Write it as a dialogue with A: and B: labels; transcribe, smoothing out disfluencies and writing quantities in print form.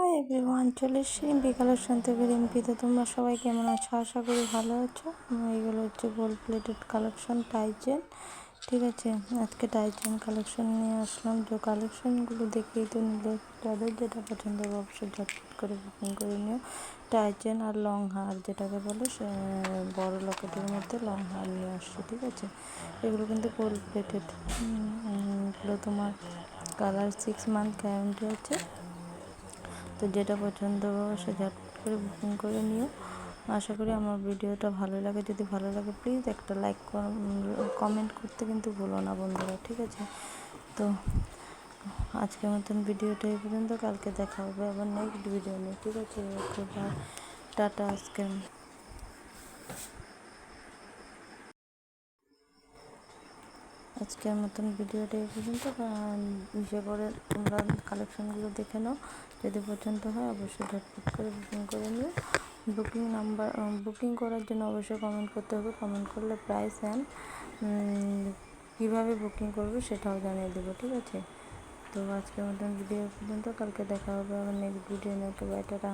A: Hi everyone, চলে এসেছি Rimpi collection থেকে। রিম্পি, তো তোমরা সবাই কেমন আছো? আশা করি ভালো আছো। এইগুলো হচ্ছে গোল্ড প্লেটেড কালেকশন টাইচেন, ঠিক আছে। আজকে টাইচেন কালেকশন নিয়ে আসলাম। তো কালেকশনগুলো দেখেই তো নিলে, যাদের যেটা পছন্দ হবে অবশ্যই ঝটপট করে বুকিং করে নিও। টাইচেন আর লং হার যেটাকে বলে, সে বড় লকেটের মধ্যে লং হার নিয়ে আসছে, ঠিক আছে। এগুলো কিন্তু গোল্ড প্লেটেড, এগুলো তোমার কালার 6 মান্থ গ্যারান্টি আছে। তো যেটা পছন্দ হবে সে ঝটপট করে বুকিং করে নিও। আশা করি আমার ভিডিওটা ভালো লাগে। যদি ভালো লাগে প্লিজ একটা লাইক কমেন্ট করতে কিন্তু ভুলো না বন্ধুরা, ঠিক আছে। তো আজকের মতন ভিডিওটা এই পর্যন্ত, কালকে দেখা হবে আবার নেক্সট ভিডিও নিয়ে, ঠিক আছে। Okay bye, tata. আজকের মতন ভিডিওটা এই পর্যন্ত। ইসে করে তোমরা কালেকশনগুলো দেখে নাও, যদি পছন্দ হয় অবশ্যই ঝটপট করে বুকিং করে নিও। বুকিং করার জন্য অবশ্যই কমেন্ট করতে হবে। কমেন্ট করলে প্রাইস অ্যান্ড কীভাবে বুকিং করবে সেটাও জানিয়ে দেবো, ঠিক আছে। তো আজকের মতন ভিডিও পর্যন্ত, কালকে দেখা হবে আবার নেক্সট ভিডিও নিয়ে। Bye, tata.